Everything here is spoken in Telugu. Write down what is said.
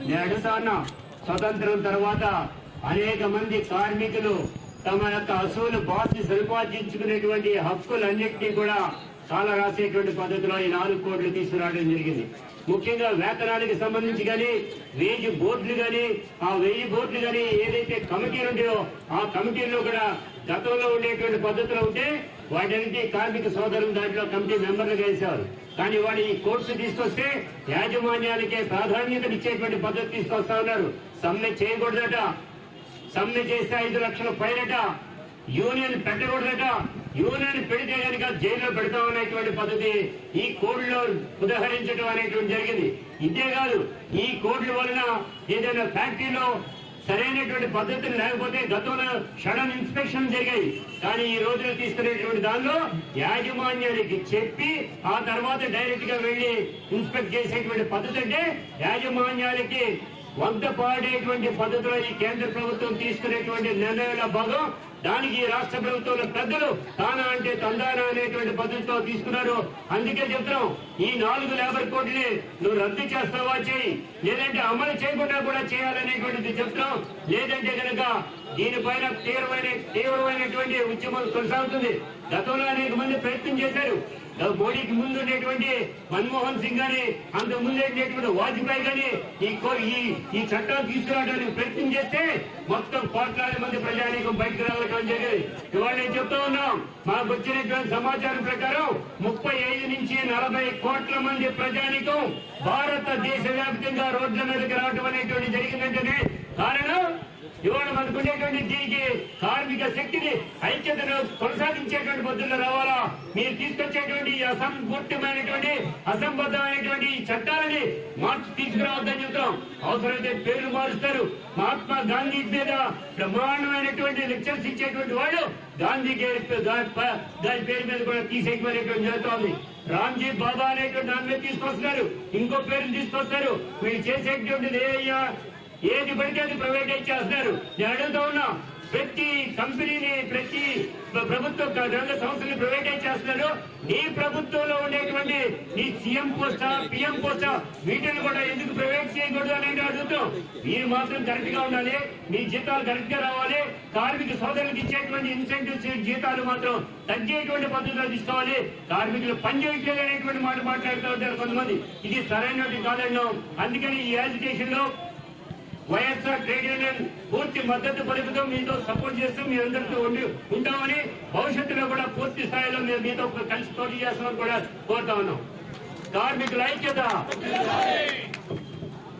నేను అడుగుతా ఉన్నా, స్వతంత్రం తర్వాత అనేక మంది కార్మికులు తమ యొక్క అసూలు బాస్ని సరిపార్జించుకునేటువంటి హక్కులన్నింటినీ కూడా చాలా రాసేటువంటి పద్ధతిలో ఈ 4 కోట్లు తీసుకురావడం జరిగింది. ముఖ్యంగా వేతనాలకు సంబంధించి కానీ, వేజ్ బోర్డులు కానీ, ఆ 1000 బోర్డులు కానీ ఏదైతే కమిటీలు ఉంటాయో ఆ కమిటీల్లో కూడా గతంలో ఉండేటువంటి పద్ధతిలో ఉంటే వాటిని కార్మిక సోదరులు దాంట్లో కమిటీ మెంబర్లుగా వేసేవారు. కానీ వాడు ఈ కోర్సు తీసుకొస్తే యాజమాన్యాలకే ప్రాధాన్యతనిచ్చేటువంటి పద్ధతి తీసుకొస్తా ఉన్నారు. సమ్మె చేయకూడదట, సమ్మె చేస్తే 5 లక్షల పైనట, యూనియన్ పెట్టకూడదట, యూనియన్ పెడితే కనుక జైల్లో పెడతామనేటువంటి పద్ధతి ఈ కోడ్లో ఉదహరించడం అనేటువంటి జరిగింది. ఇదే కాదు, ఈ కోడ్ల వలన ఏదైనా ఫ్యాక్టరీలో సరైనటువంటి పద్ధతులు లేకపోతే గతంలో షడన్ ఇన్స్పెక్షన్ జరిగాయి. కానీ ఈ రోజున తీసుకునేటువంటి దానిలో యాజమాన్యానికి చెప్పి ఆ తర్వాత డైరెక్ట్ గా వెళ్లి ఇన్స్పెక్ట్ చేసేటువంటి పద్ధతి అంటే యాజమాన్యాలకి వంట పాడేటువంటి పద్ధతిలో ఈ కేంద్ర ప్రభుత్వం తీసుకునేటువంటి నిర్ణయాల భాగం. దానికి రాష్ట్ర ప్రభుత్వంలో పెద్దలు తానా అంటే తందానా అనేటువంటి పద్ధతితో తీసుకున్నారు. అందుకే చెప్తున్నాం, ఈ 4 లేబర్ కోడ్ని నువ్వు రద్దు చేస్తావా చేయి, లేదంటే అమలు చేయకుండా కూడా చేయాలనేటువంటిది చెప్తున్నాం. లేదంటే కనుక దీనిపైన తీవ్రమైనటువంటి ఉద్యమం కొనసాగుతుంది. గతంలో అనేక మంది ప్రయత్నం చేశారు. మోడీకి ముందు ఉండేటువంటి మన్మోహన్ సింగ్ గాని, అంతకు ముందు ఉండేటువంటి వాజ్పేయి గాని ఈ చట్టాలు తీసుకురావడానికి ప్రయత్నం చేస్తే మొత్తం కోట్లాది మంది ప్రజానీకం బయటకు రావడం జరిగింది. ఇవాళ నేను చెప్తా ఉన్నాం, మాకు వచ్చినటువంటి సమాచారం ప్రకారం 35 నుంచి 40 కోట్ల మంది ప్రజానీకం భారతదేశ వ్యాప్తంగా రోడ్ల మీదకి రావడం అనేటువంటి జరిగిందంటేనే కారణం ఇవాళ మనకుండేటువంటి దీనికి కార్మిక శక్తిని ఐక్యతను కొనసాగించేటువంటి పద్ధతులు రావాలా. మీరు తీసుకొచ్చేటువంటి అసంపూర్ణమైనటువంటి అసంబద్ధమైనటువంటి చట్టాలని మార్చి తీసుకురావద్దని చెప్తాం. అవసరమైతే పేర్లు మారుస్తారు. మహాత్మా గాంధీ మీద బ్రహ్మాండమైనటువంటి లెక్చర్స్ ఇచ్చేటువంటి వాళ్ళు గాంధీ దాని పేరు మీద కూడా తీసేయమనేటువంటి జరుగుతోంది. రామ్జీ బాబా అనేటువంటి దాని మీద తీసుకొస్తున్నారు, ఇంకో పేరుని తీసుకొస్తారు. మీరు చేసేటువంటిది ఏది పడితే అది ప్రైవేటైజ్ చేస్తున్నారు. నేను అడుగుతా ఉన్నా, ప్రతి కంపెనీని ప్రతి ప్రభుత్వ రంగ సంస్థని ప్రైవేటైజ్ చేస్తున్నారు. నీ ప్రభుత్వంలో ఉండేటువంటి నీ సీఎం పోస్టా పిఎం పోస్టా వీటిని కూడా ఎందుకు ప్రైవేట్ చేయకూడదు అనేది అడుగుతాం. మీరు మాత్రం కరెక్ట్ గా ఉండాలి, మీ జీతాలు కరెక్ట్ గా రావాలి. కార్మిక సోదరులకు ఇచ్చేటువంటి ఇన్సెంటివ్స్ జీతాలు మాత్రం తగ్గేటువంటి పద్ధతిలో తీసుకోవాలి. కార్మికులు పని చేయట్లేదు అనేటువంటి మాట మాట్లాడుతూ ఉంటారు కొంతమంది. ఇది సరైనటువంటి కాదండి. అందుకని ఈ యాజిటేషన్ లో వైఎస్ఆర్ ట్రేడ్ యూనియన్ పూర్తి మద్దతు పలుకుతూ మీతో సపోర్ట్ చేస్తూ మీ అందరితో ఉంటామని, భవిష్యత్తులో కూడా పూర్తి స్థాయిలో మేము మీతో కలిసి పోటీ చేస్తామని కూడా కోరుతా ఉన్నాం. కార్మికుల ఐక్యత.